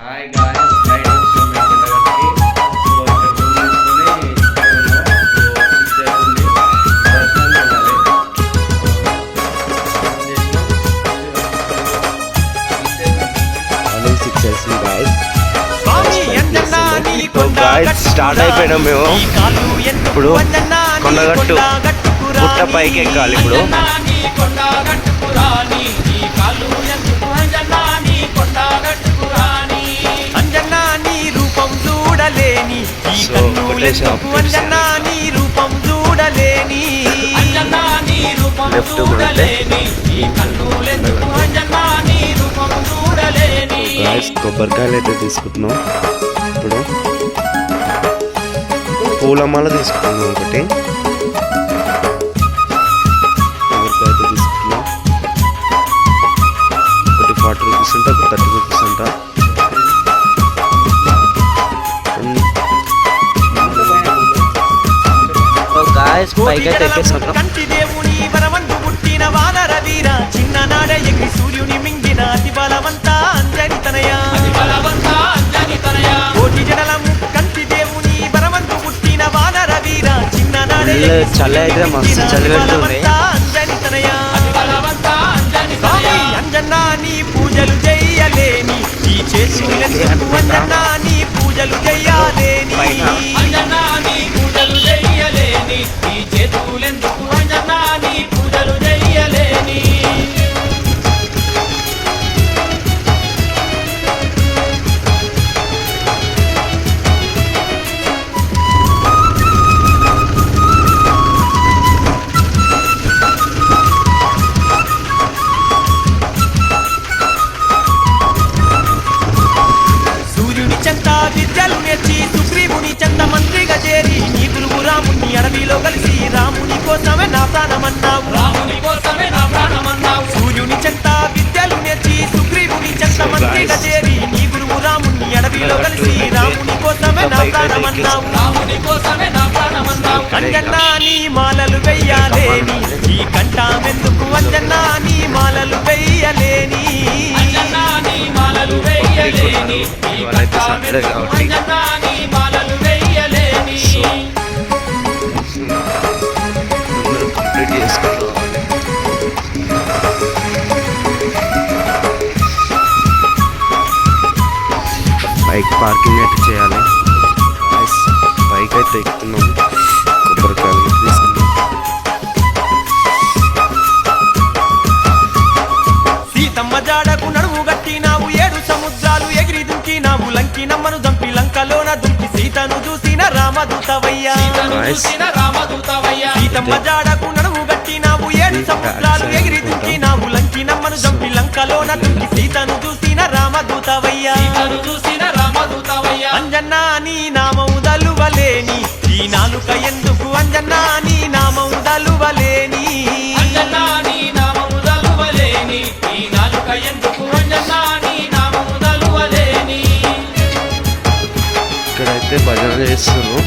Hi guys guidance so మీ కొండగట్టుకి so ఇక్కడ room తీసుకొని so 6 అవుతుంది దర్శనం వెళ్ళాలి స్టార్ట్ అయిపోయినాం మేము. ఇప్పుడు కొండగట్టు పుట్ట పైకి ఎక్కాలి. ఇప్పుడు లెఫ్ట్ కొబ్బరికాయలు అయితే తీసుకుంటున్నాం. ఇప్పుడు పూలమాల తీసుకుంటున్నాం. ఒకటి కొబ్బరికాయ అయితే తీసుకుంటున్నాం. ఒకటి 40 రూపీస్ అంట, ఒక 30 రూపీస్ అంట. చిన్ననాడ ఎగి సూర్యుని మింగిన అతి బలవంతా అంజని తనయ కోటి జడలము కంటి దేవుని బలవంతు పుట్టిన వానర వీర చిన్ననాడ అంజని తనయ అంజన్నా నీ పూజలు చెయ్యలేని ఈ చేతులెందుకు అంజన్నా నీ పూజలు చెయ్యాలేని అంజన్నా నీ పూజలు చెయ్యలేని ఈ చేతులెందుకు అంజన్నా నీ పూజలు చెయ్యలేని విద్యలు నేర్చి సుగ్రీవుని చెంత మంత్రిగా చేరి నీతులు రాముని అడవిలో కలిసి రాముని కోసమే నా ప్రాణమన్నావు రాముని కోసమే నా ప్రాణమన్నావు సూర్యుని చెంత విద్యలు నేర్చి సుగ్రీవుని చెంత మంత్రిగా చేరి నీ గురువు రాముని అడవిలో కలిసి రాముని కోసమే నా ప్రాణమన్నావు రాముని కోసమే నా ప్రాణమన్నావు అంజన్నా నీ మాలలు వెయ్యాలేని ఈ కంఠమెందుకు అంజన్నా నీ మాలలు వెయ్యలేని అంజన్నా నీ మాలలు వెయ్యలేని బైక్ పార్కింగ్ అయితే చేయాలి. బైక్ అయితే ఎక్కుతున్నాం. కొబ్బరికాయలు తీసుకున్నాం. సీతమ్మ జాడకు నడుము గట్టినావు 7 సముద్రాలు ఎగిరి దుంకినావు లంకి నమ్మను దంపి లంకలోన దుంకి సీతను చూసిన రామదూతవయ్యా సీతమ్మ జాడకు నడుము గట్టినావు 7 సముద్రాలు ఎగిరి దుంకినావు లంకి నమ్మను దంపి లంకలోన దుంకి సీతను చూసిన రామదూతవయ్యా అంజన్నా నీ నామం దలువలేని ఈ నాలుక ఎందుకు అంజన్నా నీ నామం దలువలేని అంజన్నా నీ నామం దలువలేని ఈ నాలుక ఎందుకు అంజన్నా నీ నామం దలువలేని ఇక్కడైతే భజన చేస్తున్నారు.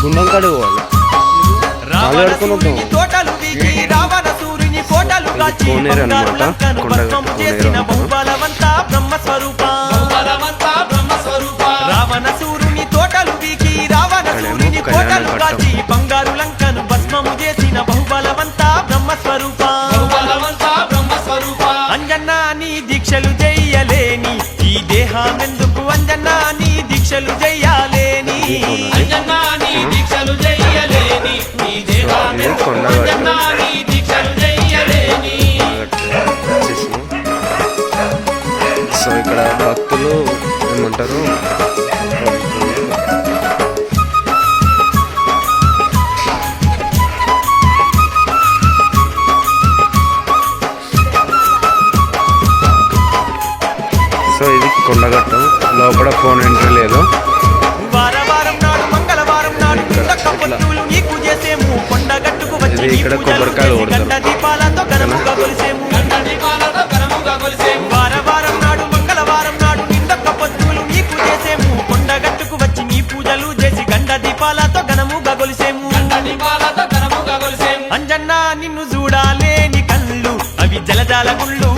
గుండం కాడ పోవాలి. తోటలు వీకి రావణ సూర్యుని కోటలు కాచి భస్మము చేసిన బహుబలవంతా బ్రహ్మస్వరూప రావణ సూర్యుని తోటలు వీకి రావణ సూర్యుని కోటలు కాచి బంగారు లంకను భస్మము చేసిన బహుబలవంతా బ్రహ్మస్వరూప అంజన్నా నీ దీక్షలు చెయ్యలేని ఈ దేహమెందుకు అంజన్నా నీ దీక్షలు చెయ్యాలేని అంజన్నా నీ దీక్షలు చెయ్యలేని ఈ దేహమెందుకు అంజన్నా నీ దీక్షలు చెయ్యలేని. సో ఇక్కడ భక్తులు ఏమంటారు, సో ఇది కొండగట్టు. లోపల ఫోన్ ఎంట్రీ లేదు. వారం నాడు మంగళవారం నాడు నీకు చేసేము కొండగట్టుకు వచ్చి ఇక్కడ కొబ్బరికాయలు కొడతారు. దీపాలతో ఘనముగా కొలిసేము వారం నాడు మంగళవారం నాడు నిండొక్క పొద్దులు నీకు చేసేము అంజన్న నిన్ను చూడాలేని కళ్ళు అవి జలజాల గుళ్ళు